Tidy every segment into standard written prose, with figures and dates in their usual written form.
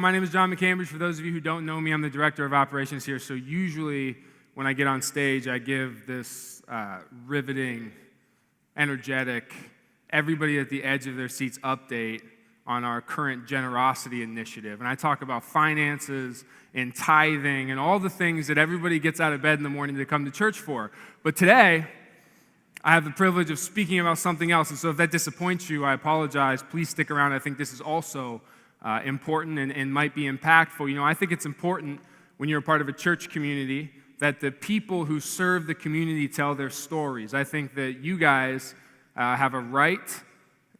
my name is John McCambridge. For those of you who don't know me, I'm the Director of Operations here. So usually when I get on stage, I give this riveting, energetic, everybody at the edge of their seats update on our current generosity initiative. And I talk about finances and tithing and all the things that everybody gets out of bed in the morning to come to church for. But today, I have the privilege of speaking about something else. And so if that disappoints you, I apologize. Please stick around. I think this is also important and might be impactful. You know, I think it's important when you're a part of a church community that the people who serve the community tell their stories. I think that you guys have a right,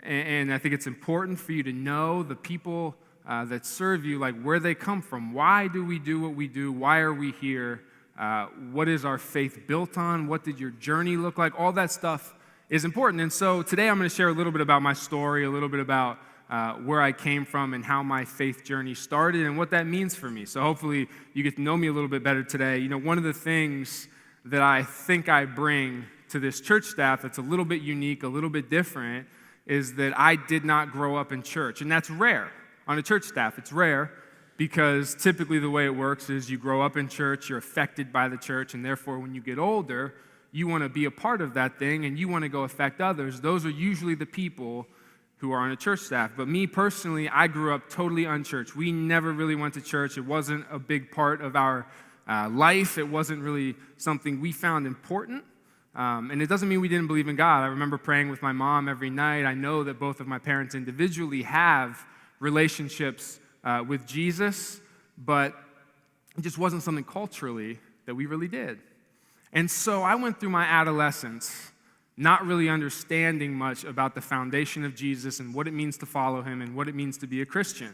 and I think it's important for you to know the people that serve you, like where they come from. Why do we do what we do? Why are we here? What is our faith built on? What did your journey look like? All that stuff is important. And so today I'm going to share a little bit about my story, a little bit about where I came from and how my faith journey started and what that means for me. So hopefully you get to know me a little bit better today. You know, one of the things that I think I bring to this church staff that's a little bit unique, a little bit different, is that I did not grow up in church. And that's rare on a church staff. It's rare because typically the way it works is you grow up in church, you're affected by the church, and therefore when you get older, you want to be a part of that thing and you want to go affect others. Those are usually the people who are on a church staff. But me personally, I grew up totally unchurched. We never really went to church. It wasn't a big part of our life. It wasn't really something we found important. And it doesn't mean we didn't believe in God. I remember praying with my mom every night. I know that both of my parents individually have relationships with Jesus, but it just wasn't something culturally that we really did. And so I went through my adolescence not really understanding much about the foundation of Jesus and what it means to follow him and what it means to be a Christian.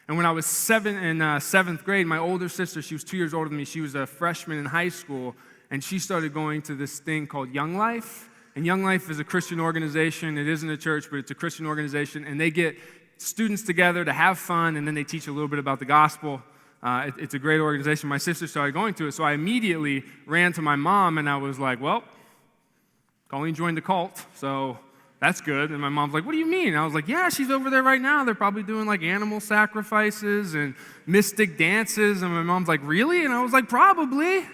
And when I was in seventh grade, my older sister, she was 2 years older than me, she was a freshman in high school, and she started going to this thing called Young Life. And Young Life is a Christian organization. It isn't a church, but it's a Christian organization, and they get students together to have fun, and then they teach a little bit about the gospel. It's a great organization. My sister started going to it, so I immediately ran to my mom, and I was like, well, Colleen joined the cult, so that's good. And my mom's like, what do you mean? And I was like, yeah, she's over there right now. They're probably doing like animal sacrifices and mystic dances. And my mom's like, really? And I was like, probably.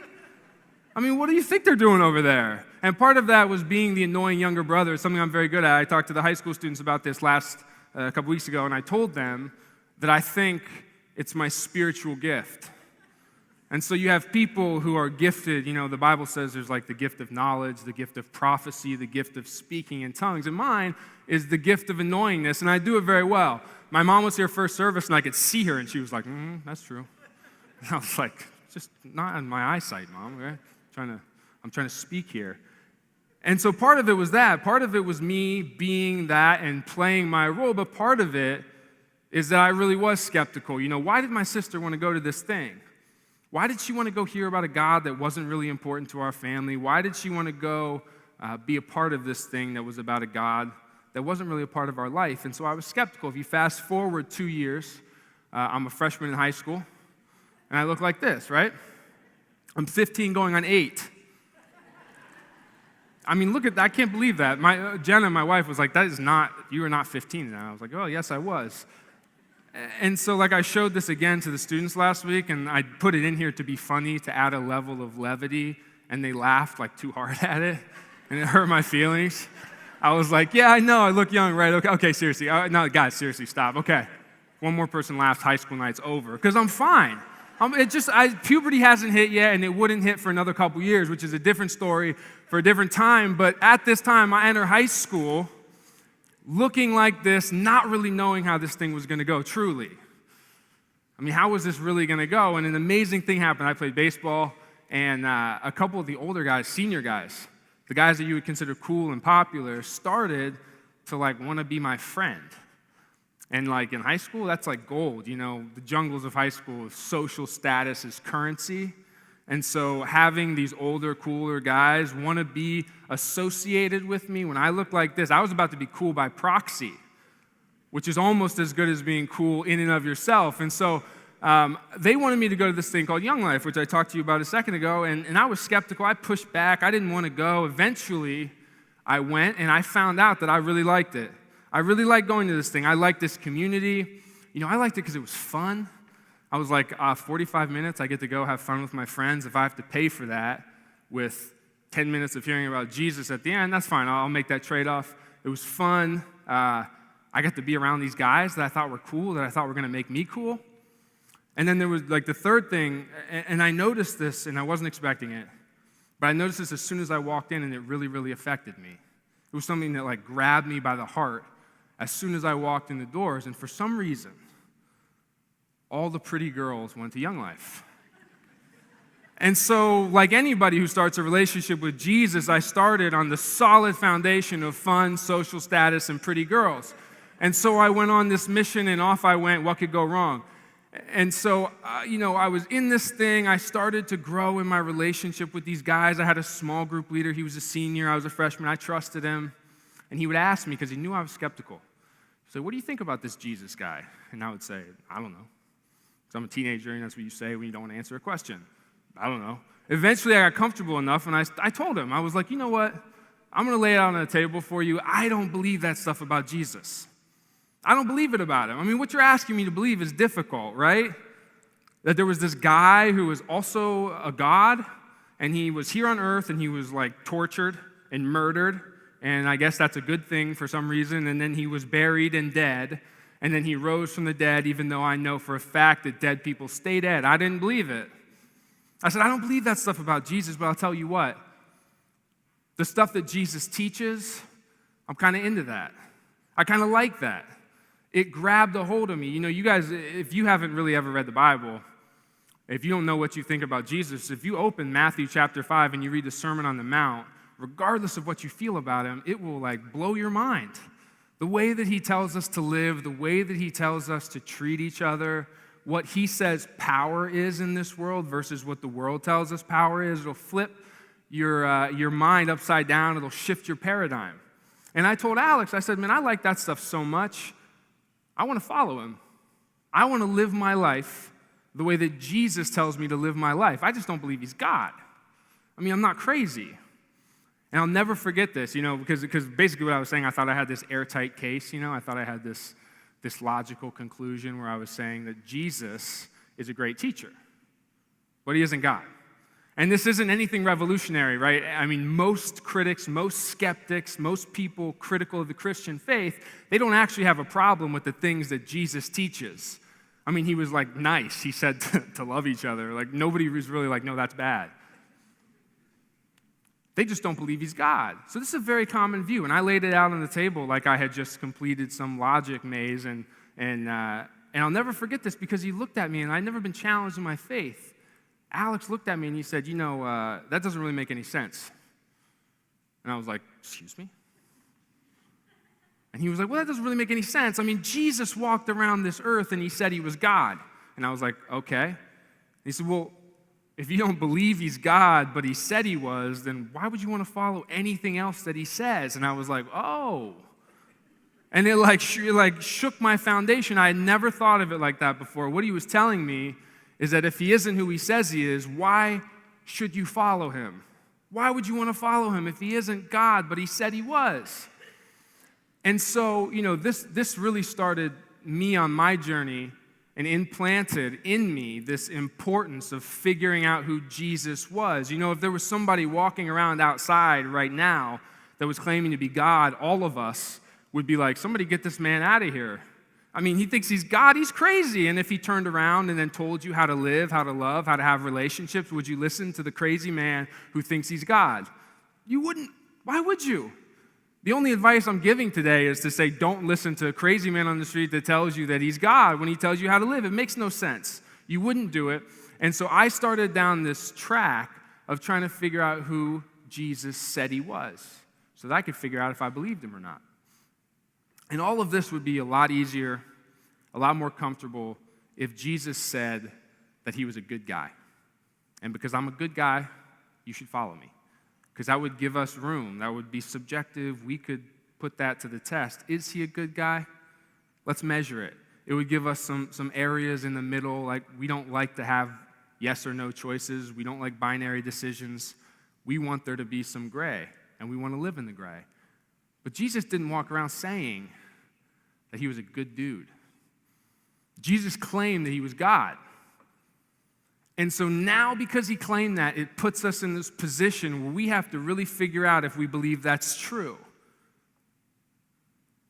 I mean, what do you think they're doing over there? And part of that was being the annoying younger brother, something I'm very good at. I talked to the high school students about this a couple weeks ago, and I told them that I think it's my spiritual gift. And so you have people who are gifted, you know, the Bible says there's like the gift of knowledge, the gift of prophecy, the gift of speaking in tongues. And mine is the gift of annoyingness, and I do it very well. My mom was here first service, and I could see her, and she was like, that's true. And I was like, just not in my eyesight, Mom. Okay? I'm trying to speak here. And so part of it was that. Part of it was me being that and playing my role, but part of it is that I really was skeptical. You know, why did my sister want to go to this thing? Why did she want to go hear about a God that wasn't really important to our family? Why did she want to go be a part of this thing that was about a God that wasn't really a part of our life? And so I was skeptical. If you fast forward 2 years, I'm a freshman in high school, and I look like this, right? I'm 15 going on 8. I mean, look at that. I can't believe that. Jenna, my wife, was like, you are not 15. And I was like, oh, yes, I was. And so, like, I showed this again to the students last week, and I put it in here to be funny, to add a level of levity, and they laughed, like, too hard at it, and it hurt my feelings. I was like, yeah, I know, I look young, right? Okay, seriously. No, guys, seriously, stop. Okay. One more person laughs, high school night's over, because I'm fine. Puberty hasn't hit yet, and it wouldn't hit for another couple years, which is a different story for a different time, but at this time, I enter high school looking like this, not really knowing how this thing was going to go, truly. I mean, how was this really going to go? And an amazing thing happened. I played baseball, and a couple of the older guys, senior guys, the guys that you would consider cool and popular, started to, like, want to be my friend. And, like, in high school, that's like gold. You know, the jungles of high school, social status is currency. And so having these older, cooler guys want to be associated with me when I look like this, I was about to be cool by proxy, which is almost as good as being cool in and of yourself. And so they wanted me to go to this thing called Young Life, which I talked to you about a second ago, and I was skeptical. I pushed back. I didn't want to go. Eventually, I went, and I found out that I really liked it. I really liked going to this thing. I liked this community. You know, I liked it because it was fun. I was like, 45 minutes, I get to go have fun with my friends. If I have to pay for that with 10 minutes of hearing about Jesus at the end, that's fine. I'll make that trade-off. It was fun. I got to be around these guys that I thought were cool, that I thought were going to make me cool. And then there was like the third thing, and I noticed this, and I wasn't expecting it, but I noticed this as soon as I walked in, and it really, really affected me. It was something that like grabbed me by the heart as soon as I walked in the doors, and for some reason, all the pretty girls went to Young Life. And so, like anybody who starts a relationship with Jesus, I started on the solid foundation of fun, social status, and pretty girls. And so I went on this mission, and off I went. What could go wrong? And so, I was in this thing. I started to grow in my relationship with these guys. I had a small group leader. He was a senior. I was a freshman. I trusted him. And he would ask me, because he knew I was skeptical. He'd say, what do you think about this Jesus guy? And I would say, I don't know. Because I'm a teenager, and that's what you say when you don't want to answer a question. I don't know. Eventually, I got comfortable enough, and I told him, I was like, you know what? I'm going to lay it out on the table for you. I don't believe that stuff about Jesus. I don't believe it about him. I mean, what you're asking me to believe is difficult, right? That there was this guy who was also a God, and he was here on earth, and he was like tortured and murdered, and I guess that's a good thing for some reason, and then he was buried and dead, and then he rose from the dead, even though I know for a fact that dead people stay dead. I didn't believe it. I said, I don't believe that stuff about Jesus, but I'll tell you what. The stuff that Jesus teaches, I'm kind of into that. I kind of like that. It grabbed a hold of me. You guys, if you haven't really ever read the Bible, if you don't know what you think about Jesus, if you open Matthew chapter 5 and you read the Sermon on the Mount, regardless of what you feel about him, it will like blow your mind. The way that he tells us to live, the way that he tells us to treat each other, what he says power is in this world versus what the world tells us power is, it'll flip your mind upside down. It'll shift your paradigm. And I told Alex, I said, man, I like that stuff so much. I want to follow him. I want to live my life the way that Jesus tells me to live my life. I just don't believe he's God. I mean, I'm not crazy. And I'll never forget this, because basically what I was saying, I thought I had this airtight case, I thought I had this logical conclusion where I was saying that Jesus is a great teacher, but he isn't God. And this isn't anything revolutionary, right? I mean, most critics, most skeptics, most people critical of the Christian faith, they don't actually have a problem with the things that Jesus teaches. I mean, he was like nice. He said to love each other. Like nobody was really like, no, that's bad. They just don't believe he's God. So this is a very common view. And I laid it out on the table like I had just completed some logic maze. And I'll never forget this because he looked at me, and I'd never been challenged in my faith. Alex looked at me, and he said, that doesn't really make any sense. And I was like, excuse me? And he was like, well, that doesn't really make any sense. I mean, Jesus walked around this earth, and he said he was God. And I was like, okay. And he said, well, if you don't believe he's God, but he said he was, then why would you want to follow anything else that he says? And I was like, oh. And it shook my foundation. I had never thought of it like that before. What he was telling me is that if he isn't who he says he is, why should you follow him? Why would you want to follow him if he isn't God, but he said he was? And so, this really started me on my journey and implanted in me this importance of figuring out who Jesus was. If there was somebody walking around outside right now that was claiming to be God, all of us would be like, somebody get this man out of here. I mean, he thinks he's God, he's crazy. And if he turned around and then told you how to live, how to love, how to have relationships, would you listen to the crazy man who thinks he's God? You wouldn't. Why would you? The only advice I'm giving today is to say, don't listen to a crazy man on the street that tells you that he's God when he tells you how to live. It makes no sense. You wouldn't do it. And so I started down this track of trying to figure out who Jesus said he was so that I could figure out if I believed him or not. And all of this would be a lot easier, a lot more comfortable if Jesus said that he was a good guy. And because I'm a good guy, you should follow me. Because that would give us room. That would be subjective. We could put that to the test. Is he a good guy? Let's measure it. It would give us some areas in the middle, like we don't like to have yes or no choices. We don't like binary decisions. We want there to be some gray, and we want to live in the gray. But Jesus didn't walk around saying that he was a good dude. Jesus claimed that he was God. And so now, because he claimed that, it puts us in this position where we have to really figure out if we believe that's true.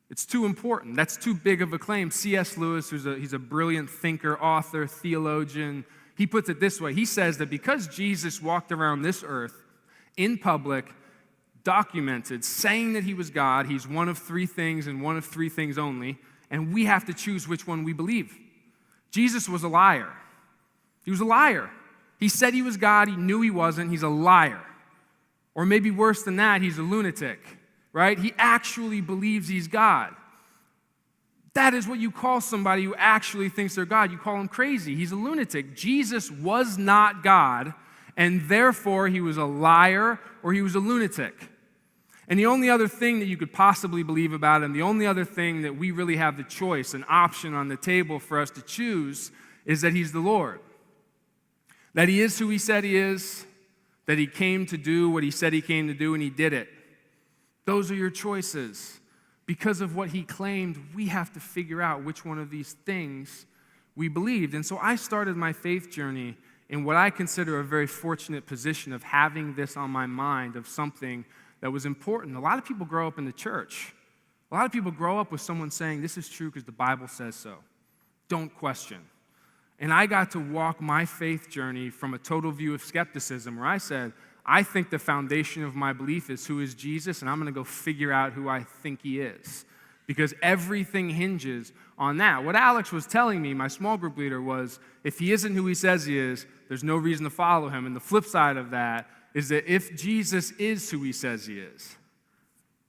It's too important. That's too big of a claim. C.S. Lewis, he's a brilliant thinker, author, theologian, he puts it this way. He says that because Jesus walked around this earth in public, documented, saying that he was God, he's one of three things and one of three things only, and we have to choose which one we believe. Jesus was a liar. He was a liar. He said he was God. He knew he wasn't. He's a liar. Or maybe worse than that, he's a lunatic, right? He actually believes he's God. That is what you call somebody who actually thinks they're God. You call him crazy. He's a lunatic. Jesus was not God, and therefore he was a liar or he was a lunatic. And the only other thing that you could possibly believe about him, the only other thing that we really have the choice, an option on the table for us to choose, is that he's the Lord. That he is who he said he is, that he came to do what he said he came to do, and he did it. Those are your choices. Because of what he claimed, we have to figure out which one of these things we believed. And so I started my faith journey in what I consider a very fortunate position of having this on my mind, of something that was important. A lot of people grow up in the church. A lot of people grow up with someone saying, this is true because the Bible says so. Don't question. And I got to walk my faith journey from a total view of skepticism, where I said, I think the foundation of my belief is who is Jesus, and I'm going to go figure out who I think he is. Because everything hinges on that. What Alex was telling me, my small group leader, was if he isn't who he says he is, there's no reason to follow him. And the flip side of that is that if Jesus is who he says he is,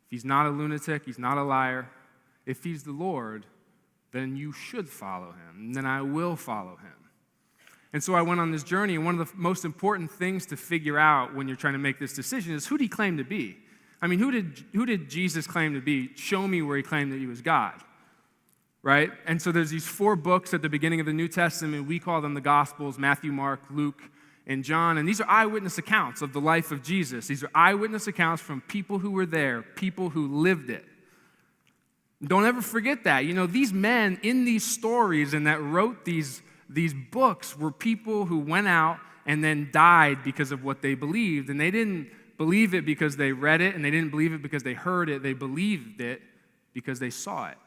if he's not a lunatic, he's not a liar, if he's the Lord, then you should follow him, and then I will follow him. And so I went on this journey, and one of the most important things to figure out when you're trying to make this decision is, who did he claim to be? I mean, who did Jesus claim to be? Show me where he claimed that he was God, right? And so there's these 4 books at the beginning of the New Testament. We call them the Gospels: Matthew, Mark, Luke, and John. And these are eyewitness accounts of the life of Jesus. These are eyewitness accounts from people who were there, people who lived it. Don't ever forget that. You know, these men in these stories and that wrote these books were people who went out and then died because of what they believed. And they didn't believe it because they read it, and they didn't believe it because they heard it. They believed it because they saw it.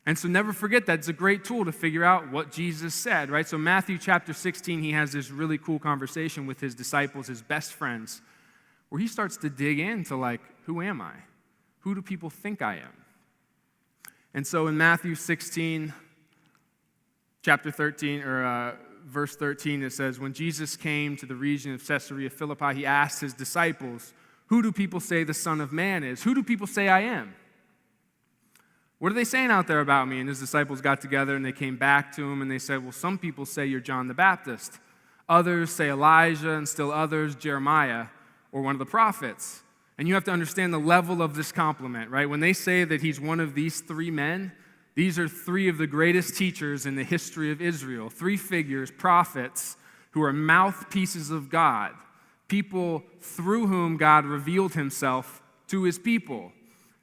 And so never forget that. It's a great tool to figure out what Jesus said, right? So Matthew chapter 16, he has this really cool conversation with his disciples, his best friends, where he starts to dig into, like, who am I? Who do people think I am? And so in Matthew 16, chapter 13, or verse 13, it says, when Jesus came to the region of Caesarea Philippi, he asked his disciples, who do people say the Son of Man is? Who do people say I am? What are they saying out there about me? And his disciples got together and they came back to him and they said, well, some people say you're John the Baptist. Others say Elijah, and still others Jeremiah or one of the prophets. And you have to understand the level of this compliment, right? When they say that he's one of these 3 men, these are 3 of the greatest teachers in the history of Israel. 3 figures, prophets, who are mouthpieces of God, people through whom God revealed himself to his people.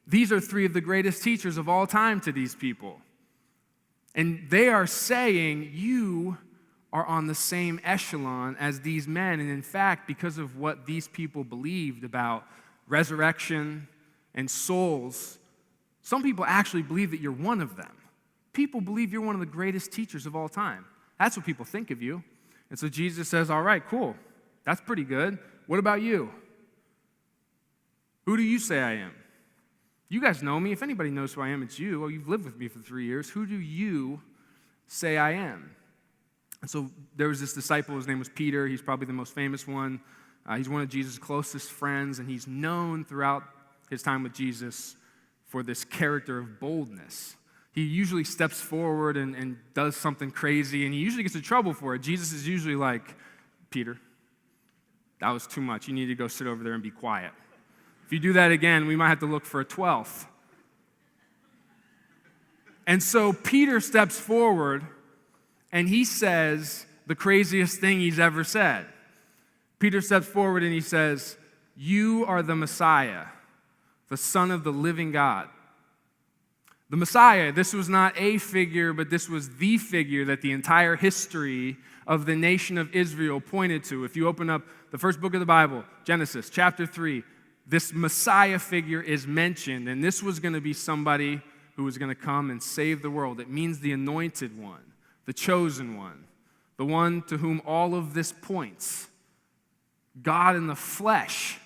These are 3 of the greatest teachers of all time to these people. And they are saying, you are on the same echelon as these men. And in fact, because of what these people believed about resurrection and souls, some people actually believe that you're one of them. People believe you're one of the greatest teachers of all time. That's what people think of you. And so Jesus says, all right, cool. That's pretty good. What about you? Who do you say I am? You guys know me. If anybody knows who I am, it's you. Oh, you've lived with me for 3 years. Who do you say I am? And so there was this disciple. His name was Peter. He's probably the most famous one. He's one of Jesus' closest friends, and he's known throughout his time with Jesus for this character of boldness. He usually steps forward and does something crazy, and he usually gets in trouble for it. Jesus is usually like, Peter, that was too much. You need to go sit over there and be quiet. If you do that again, we might have to look for a 12th. And so Peter steps forward, and he says the craziest thing he's ever said. Peter steps forward and he says, you are the Messiah, the Son of the living God. The Messiah, this was not a figure, but this was the figure that the entire history of the nation of Israel pointed to. If you open up the first book of the Bible, Genesis chapter 3, this Messiah figure is mentioned, and this was going to be somebody who was going to come and save the world. It means the anointed one, the chosen one, the one to whom all of this points. God in the flesh.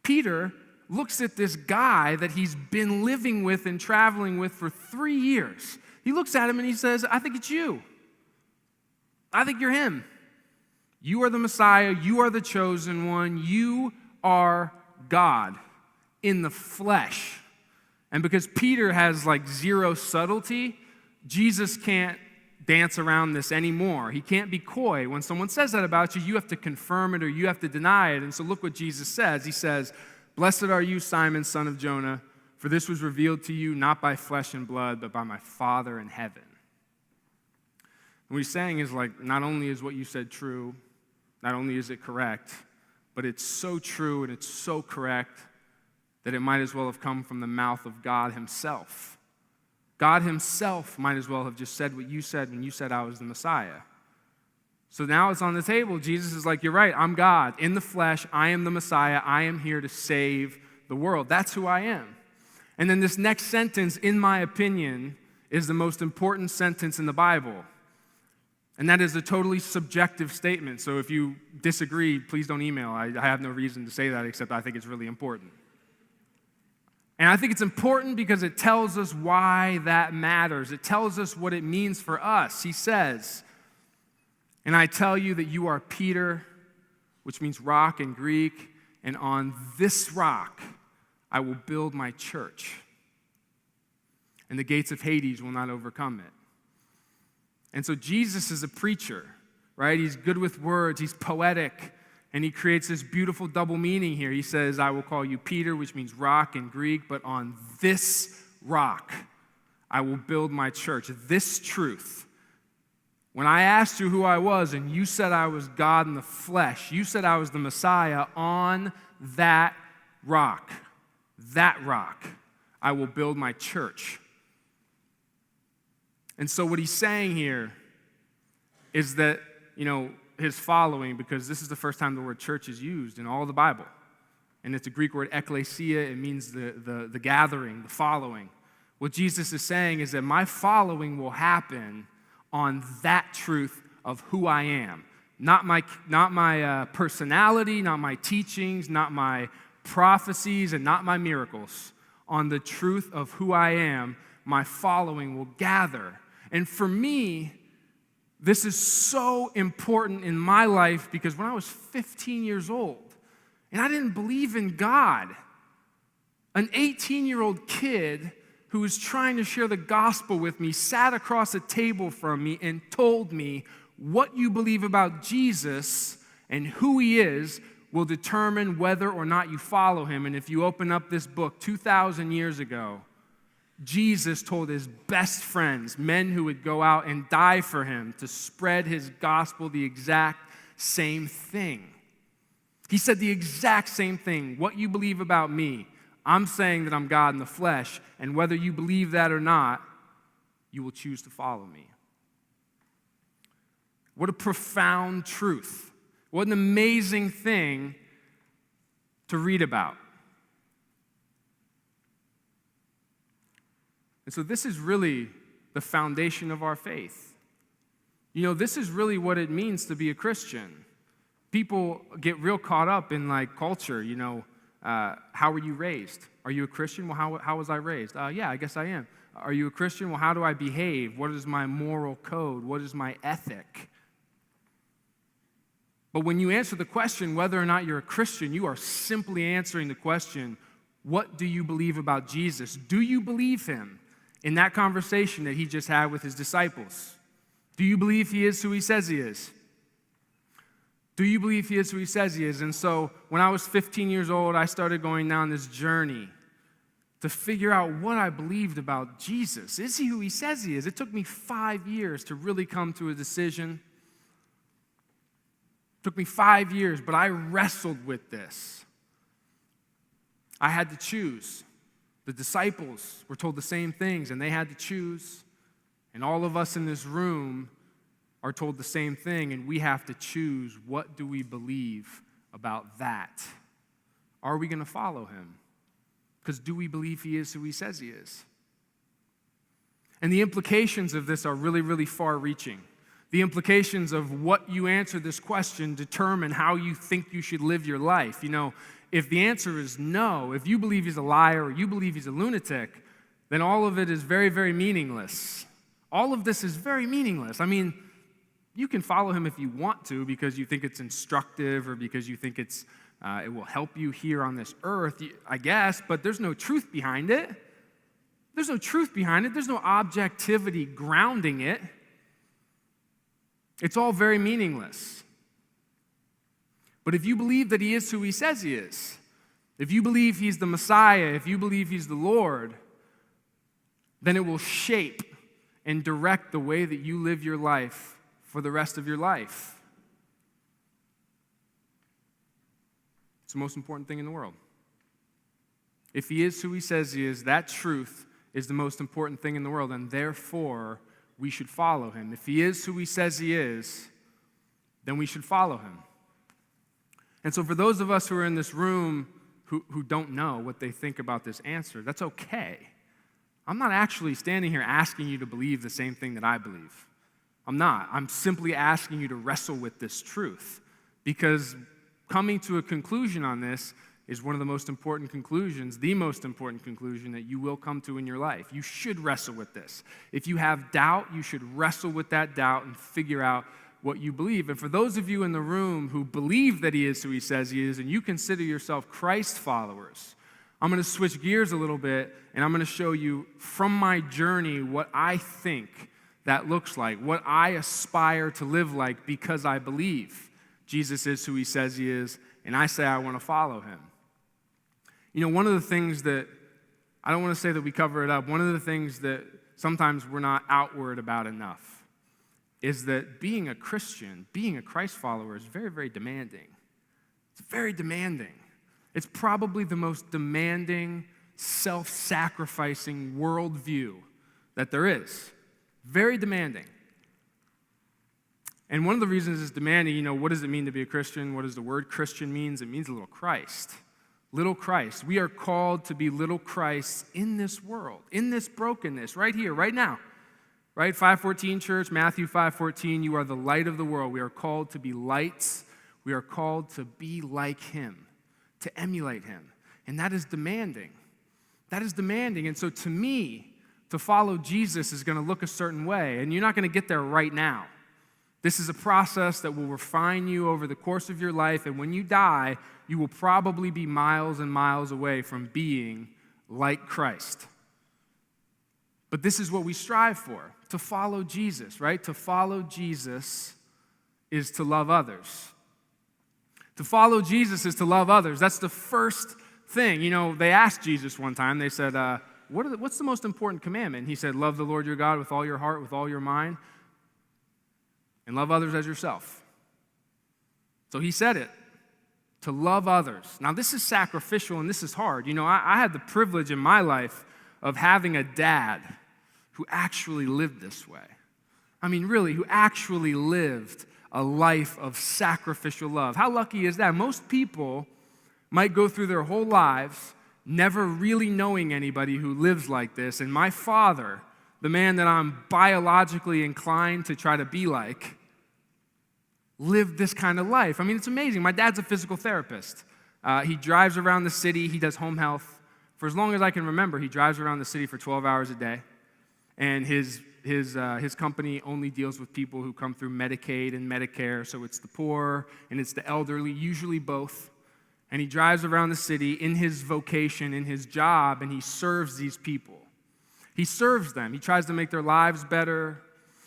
Peter looks at this guy that he's been living with and traveling with for 3 years. He looks at him and he says, I think it's you. I think you're him. You are the Messiah. You are the chosen one. You are God in the flesh. And because Peter has like zero subtlety, Jesus can't dance around this anymore. He can't be coy. When someone says that about you, you have to confirm it or you have to deny it. And so look what Jesus says. He says, "Blessed are you, Simon, son of Jonah, for this was revealed to you not by flesh and blood, but by my Father in heaven." And what he's saying is like, not only is what you said true, not only is it correct, but it's so true and it's so correct that it might as well have come from the mouth of God himself. God himself might as well have just said what you said when you said I was the Messiah. So now it's on the table. Jesus is like, you're right, I'm God. In the flesh, I am the Messiah. I am here to save the world. That's who I am. And then this next sentence, in my opinion, is the most important sentence in the Bible. And that is a totally subjective statement. So if you disagree, please don't email. I have no reason to say that except I think it's really important. And I think it's important because it tells us why that matters. It tells us what it means for us. He says, "And I tell you that you are Peter," which means rock in Greek, "and on this rock I will build my church, and the gates of Hades will not overcome it." And so Jesus is a preacher, right? He's good with words. He's poetic. And he creates this beautiful double meaning here. He says, "I will call you Peter," which means rock in Greek, "but on this rock I will build my church." This truth. When I asked you who I was and you said I was God in the flesh, you said I was the Messiah, on that rock, I will build my church. And so what he's saying here is that, his following, because this is the first time the word church is used in all the Bible. And it's a Greek word, ekklesia. It means the gathering, the following. What Jesus is saying is that my following will happen on that truth of who I am. Not my personality, not my teachings, not my prophecies, and not my miracles. On the truth of who I am, my following will gather. And for me, this is so important in my life because when I was 15 years old, and I didn't believe in God, an 18-year-old kid who was trying to share the gospel with me sat across a table from me and told me, what you believe about Jesus and who he is will determine whether or not you follow him. And if you open up this book 2,000 years ago, Jesus told his best friends, men who would go out and die for him, to spread his gospel, the exact same thing. He said the exact same thing. What you believe about me, I'm saying that I'm God in the flesh, and whether you believe that or not, you will choose to follow me. What a profound truth. What an amazing thing to read about. And so this is really the foundation of our faith. This is really what it means to be a Christian. People get real caught up in culture, how were you raised? Are you a Christian? Well, how was I raised? Yeah, I guess I am. Are you a Christian? Well, how do I behave? What is my moral code? What is my ethic? But when you answer the question whether or not you're a Christian, you are simply answering the question, what do you believe about Jesus? Do you believe him? In that conversation that he just had with his disciples, do you believe he is who he says he is? Do you believe he is who he says he is? And so when I was 15 years old, I started going down this journey to figure out what I believed about Jesus. Is he who he says he is? It took me 5 years to really come to a decision. It took me 5 years, but I wrestled with this. I had to choose. The disciples were told the same things, and they had to choose. And all of us in this room are told the same thing, and we have to choose, what do we believe about that? Are we going to follow him? Because do we believe he is who he says he is? And the implications of this are really, really far-reaching. The implications of what you answer this question determine how you think you should live your life. You know, if the answer is no, if you believe he's a liar or you believe he's a lunatic, then all of it is very, very meaningless. All of this is very meaningless. I mean, you can follow him if you want to because you think it's instructive or because you think it will help you here on this earth, I guess, but there's no truth behind it. There's no truth behind it. There's no objectivity grounding it. It's all very meaningless. But if you believe that he is who he says he is, if you believe he's the Messiah, if you believe he's the Lord, then it will shape and direct the way that you live your life for the rest of your life. It's the most important thing in the world. If he is who he says he is, that truth is the most important thing in the world, and therefore we should follow him. If he is who he says he is, then we should follow him. And so for those of us who are in this room who don't know what they think about this answer, that's okay. I'm not actually standing here asking you to believe the same thing that I believe. I'm not. I'm simply asking you to wrestle with this truth, because coming to a conclusion on this is one of the most important conclusions, the most important conclusion that you will come to in your life. You should wrestle with this. If you have doubt, you should wrestle with that doubt and figure out what you believe. And for those of you in the room who believe that he is who he says he is, and you consider yourself Christ followers, I'm going to switch gears a little bit, and I'm going to show you from my journey what I think that looks like, what I aspire to live like because I believe Jesus is who he says he is, and I say I want to follow him. You know, one of the things that, I don't want to say that we cover it up, one of the things that sometimes we're not outward about enough is that being a Christian, being a Christ follower is very, very demanding. It's very demanding. It's probably the most demanding, self-sacrificing worldview that there is. Very demanding. And one of the reasons it's demanding, you know, what does it mean to be a Christian? What does the word Christian mean? It means little Christ. Little Christ. We are called to be little Christ in this world, in this brokenness, right here, right now. Right? 5:14 church, Matthew 5:14, you are the light of the world. We are called to be lights. We are called to be like him, to emulate him. And that is demanding. That is demanding. And so to me, to follow Jesus is going to look a certain way, and you're not going to get there right now. This is a process that will refine you over the course of your life, and when you die, you will probably be miles and miles away from being like Christ. But this is what we strive for, to follow Jesus, right? To follow Jesus is to love others. To follow Jesus is to love others. That's the first thing. You know, they asked Jesus one time, they said, what's the most important commandment? And he said, love the Lord your God with all your heart, with all your mind, and love others as yourself. So he said it, to love others. Now this is sacrificial and this is hard. You know, I had the privilege in my life of having a dad who actually lived this way. I mean, really, who actually lived a life of sacrificial love. How lucky is that? Most people might go through their whole lives never really knowing anybody who lives like this. And my father, the man that I'm biologically inclined to try to be like, lived this kind of life. I mean, it's amazing. My dad's a physical therapist. He drives around the city. He does home health. For as long as I can remember, he drives around the city for 12 hours a day. And his company only deals with people who come through Medicaid and Medicare. So it's the poor and it's the elderly, usually both. And he drives around the city in his vocation, in his job, and he serves these people. He serves them. He tries to make their lives better.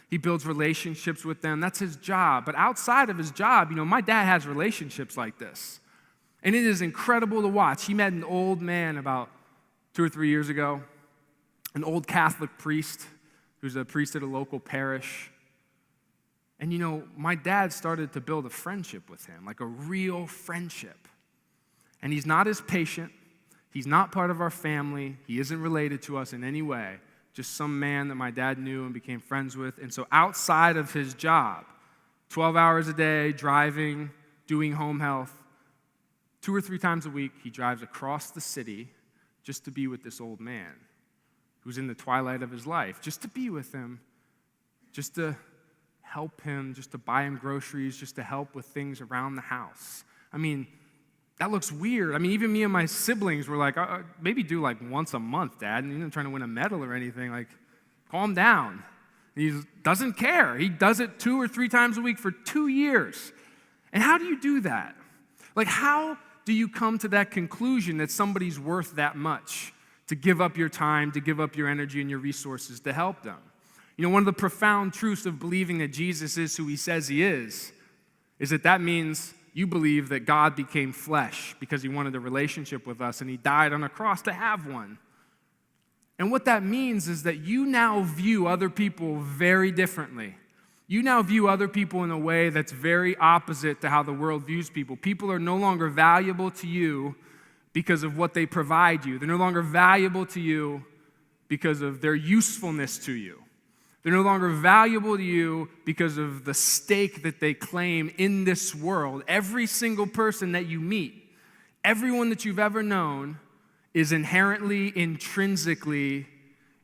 He builds relationships with them. That's his job. But outside of his job, you know, my dad has relationships like this. And it is incredible to watch. He met an old man about 2 or 3 years ago, an old Catholic priest who's a priest at a local parish. And, you know, my dad started to build a friendship with him, like a real friendship. And he's not as patient. He's not part of our family. He isn't related to us in any way. just some man that my dad knew and became friends with. And so outside of his job, 12 hours a day, driving, doing home health, 2 or 3 times a week, he drives across the city just to be with this old man who's in the twilight of his life, just to be with him, just to help him, just to buy him groceries, just to help with things around the house. I mean, that looks weird. I mean, even me and my siblings were like, maybe do like once a month, Dad, and you're not trying to win a medal or anything. Like, calm down. He doesn't care. He does it 2 or 3 times a week for 2 years. And how do you do that? Like, how do you come to that conclusion that somebody's worth that much to give up your time, to give up your energy and your resources to help them? You know, one of the profound truths of believing that Jesus is who he says he is that means you believe that God became flesh because he wanted a relationship with us and he died on a cross to have one. And what that means is that you now view other people very differently. You now view other people in a way that's very opposite to how the world views people. People are no longer valuable to you because of what they provide you. They're no longer valuable to you because of their usefulness to you. They're no longer valuable to you because of the stake that they claim in this world. Every single person that you meet, everyone that you've ever known, is inherently, intrinsically,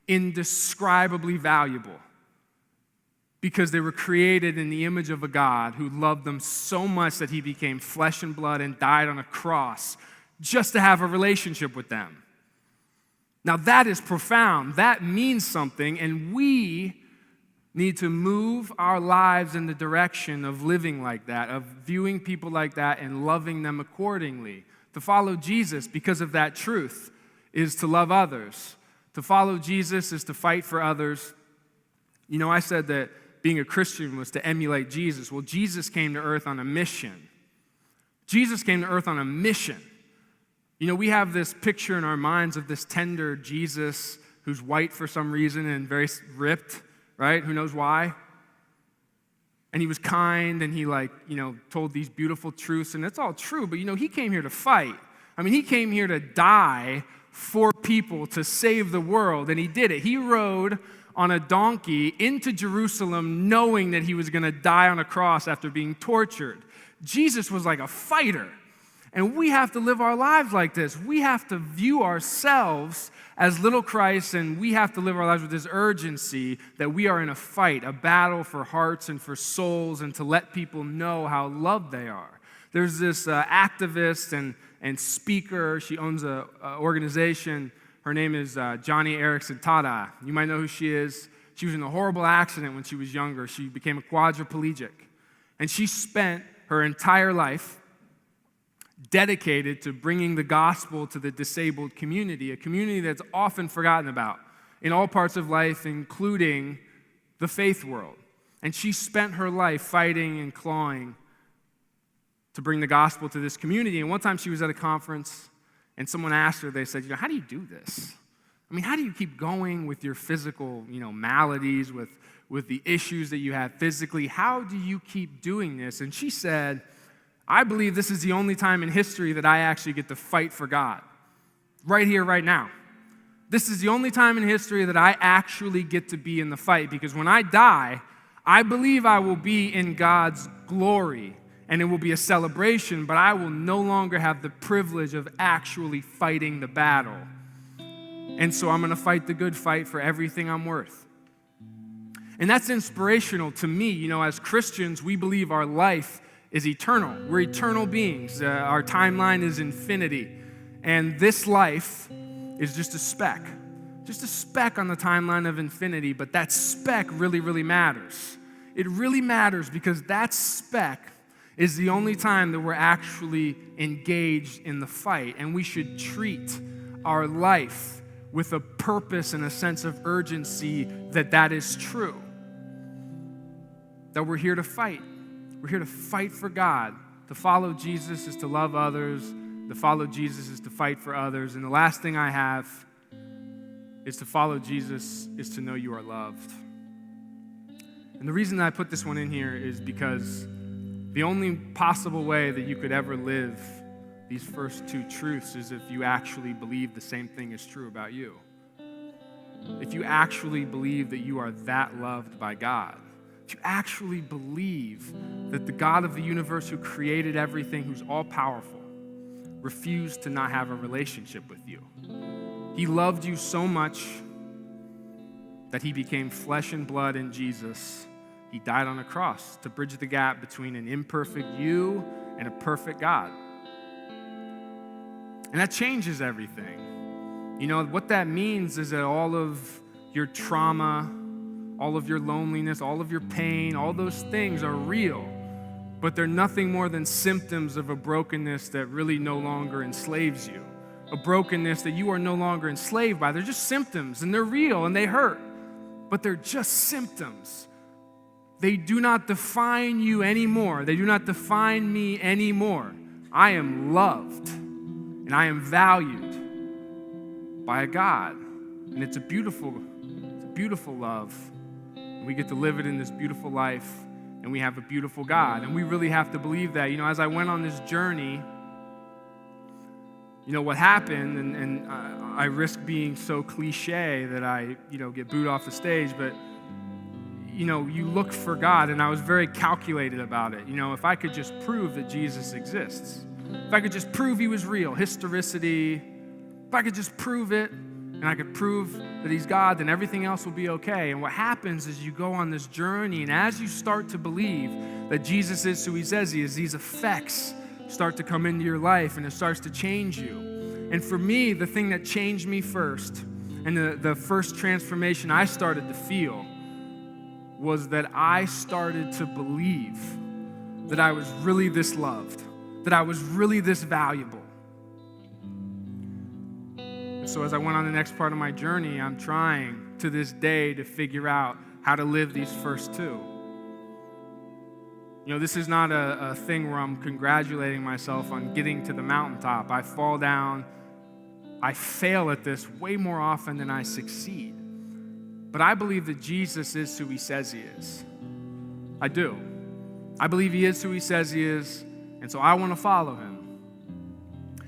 indescribably valuable because they were created in the image of a God who loved them so much that he became flesh and blood and died on a cross just to have a relationship with them. Now that is profound. That means something, and we need to move our lives in the direction of living like that, of viewing people like that and loving them accordingly. To follow Jesus because of that truth is to love others. To follow Jesus is to fight for others. You know, I said that being a Christian was to emulate Jesus. Well, Jesus came to earth on a mission. Jesus came to earth on a mission. You know, we have this picture in our minds of this tender Jesus who's white for some reason and very ripped, right? Who knows why? And he was kind, and he told these beautiful truths, and it's all true, but he came here to fight. I mean, he came here to die for people, to save the world, and he did it. He rode on a donkey into Jerusalem knowing that he was going to die on a cross after being tortured. Jesus was like a fighter, and we have to live our lives like this. We have to view ourselves as little Christ, and we have to live our lives with this urgency that we are in a fight, a battle for hearts and for souls, and to let people know how loved they are. There's this activist and speaker. She owns an organization. Her name is Johnny Erickson Tada. You might know who she is. She was in a horrible accident when she was younger. She became a quadriplegic. And she spent her entire life dedicated to bringing the gospel to the disabled community, a community that's often forgotten about in all parts of life, including the faith world. And she spent her life fighting and clawing to bring the gospel to this community. And one time she was at a conference, and someone asked her, they said, how do you do this? I mean, how do you keep going with your physical, maladies, with the issues that you have physically? How do you keep doing this? And she said, I believe this is the only time in history that I actually get to fight for God. Right here, right now. This is the only time in history that I actually get to be in the fight, because when I die, I believe I will be in God's glory, and it will be a celebration, but I will no longer have the privilege of actually fighting the battle. And so I'm going to fight the good fight for everything I'm worth. And that's inspirational to me. As Christians, we believe our life is eternal. We're eternal beings. Our timeline is infinity. And this life is just a speck on the timeline of infinity, but that speck really, really matters. It really matters because that speck is the only time that we're actually engaged in the fight, and we should treat our life with a purpose and a sense of urgency that is true, that we're here to fight. We're here to fight for God. To follow Jesus is to love others. To follow Jesus is to fight for others. And the last thing I have is to follow Jesus is to know you are loved. And the reason that I put this one in here is because the only possible way that you could ever live these first two truths is if you actually believe the same thing is true about you. if you actually believe that you are that loved by God, if you actually believe that the God of the universe who created everything, who's all-powerful, refused to not have a relationship with you. He loved you so much that he became flesh and blood in Jesus. He died on a cross to bridge the gap between an imperfect you and a perfect God. And that changes everything. You know, what that means is that all of your trauma, all of your loneliness, all of your pain, all those things are real, but they're nothing more than symptoms of a brokenness that really no longer enslaves you. A brokenness that you are no longer enslaved by. They're just symptoms, and they're real, and they hurt, but they're just symptoms. They do not define you anymore. They do not define me anymore. I am loved, and I am valued by a God, and it's a beautiful love. We get to live it in this beautiful life, and we have a beautiful God, and we really have to believe that. You know, as I went on this journey, you know, what happened, and I risk being so cliche that I, get booed off the stage, but, you look for God, and I was very calculated about it. You know, if I could just prove that Jesus exists, if I could just prove he was real, historicity, if I could just prove it, and I could prove that he's God, then everything else will be okay. And what happens is you go on this journey, and as you start to believe that Jesus is who he says he is, these effects start to come into your life, and it starts to change you. And for me, the thing that changed me first, and the first transformation I started to feel, was that I started to believe that I was really this loved, that I was really this valuable. And so as I went on the next part of my journey, I'm trying to this day to figure out how to live these first two. You know, this is not a thing where I'm congratulating myself on getting to the mountaintop. I fall down. I fail at this way more often than I succeed. But I believe that Jesus is who he says he is. I do. I believe he is who he says he is, and so I want to follow him.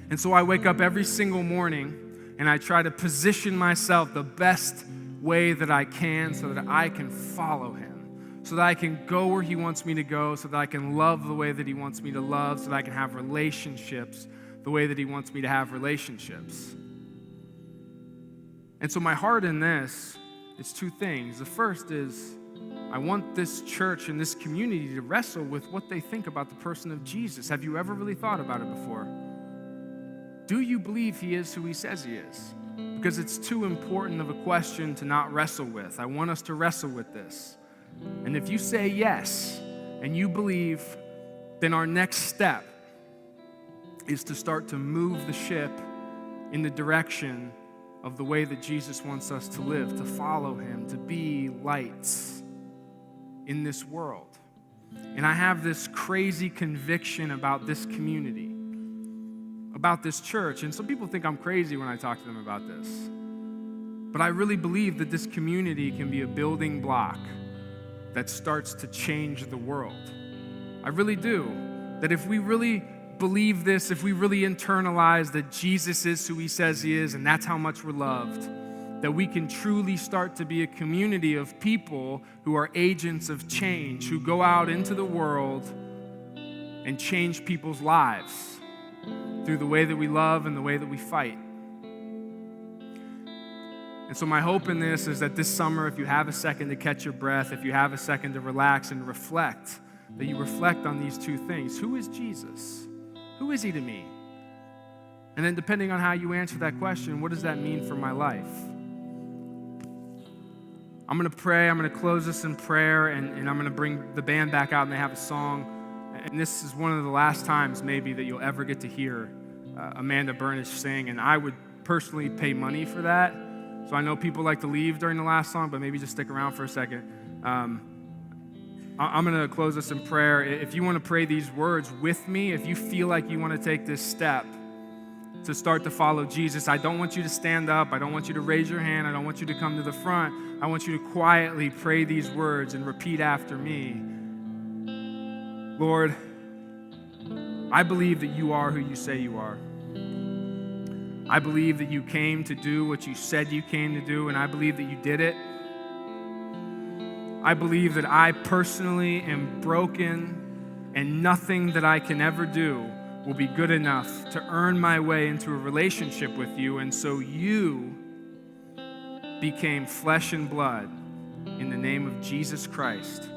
And so I wake up every single morning, and I try to position myself the best way that I can so that I can follow him, so that I can go where he wants me to go, so that I can love the way that he wants me to love, so that I can have relationships the way that he wants me to have relationships. And so my heart in this is two things. The first is I want this church and this community to wrestle with what they think about the person of Jesus. Have you ever really thought about it before? Do you believe he is who he says he is? Because it's too important of a question to not wrestle with. I want us to wrestle with this. And if you say yes and you believe, then our next step is to start to move the ship in the direction of the way that Jesus wants us to live, to follow him, to be lights in this world. And I have this crazy conviction about this community, about this church. And some people think I'm crazy when I talk to them about this. But I really believe that this community can be a building block that starts to change the world. I really do. That if we really believe this, if we really internalize that Jesus is who he says he is, and that's how much we're loved, that we can truly start to be a community of people who are agents of change, who go out into the world and change people's lives through the way that we love and the way that we fight. And so my hope in this is that this summer, if you have a second to catch your breath, if you have a second to relax and reflect, that you reflect on these two things. Who is Jesus? Who is he to me? And then depending on how you answer that question, what does that mean for my life? I'm going to pray. I'm going to close this in prayer, and I'm going to bring the band back out, and they have a song. And this is one of the last times maybe that you'll ever get to hear Amanda Burnish sing, and I would personally pay money for that. So I know people like to leave during the last song, but maybe just stick around for a second. I'm going to close this in prayer. If you want to pray these words with me, if you feel like you want to take this step to start to follow Jesus, I don't want you to stand up. I don't want you to raise your hand. I don't want you to come to the front. I want you to quietly pray these words and repeat after me. Lord, I believe that you are who you say you are. I believe that you came to do what you said you came to do, and I believe that you did it. I believe that I personally am broken, and nothing that I can ever do will be good enough to earn my way into a relationship with you, and so you became flesh and blood in the name of Jesus Christ.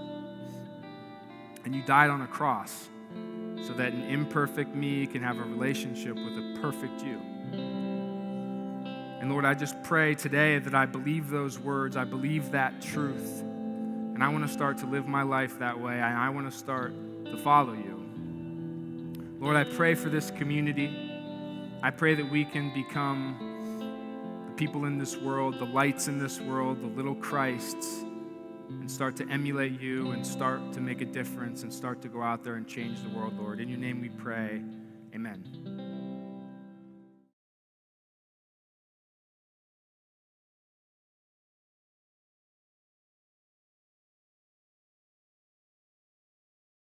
And you died on a cross so that an imperfect me can have a relationship with a perfect you. And Lord, I just pray today that I believe those words, I believe that truth, and I want to start to live my life that way, and I want to start to follow you. Lord, I pray for this community. I pray that we can become the people in this world, the lights in this world, the little Christs, and start to emulate you and start to make a difference and start to go out there and change the world, Lord. In your name we pray, amen.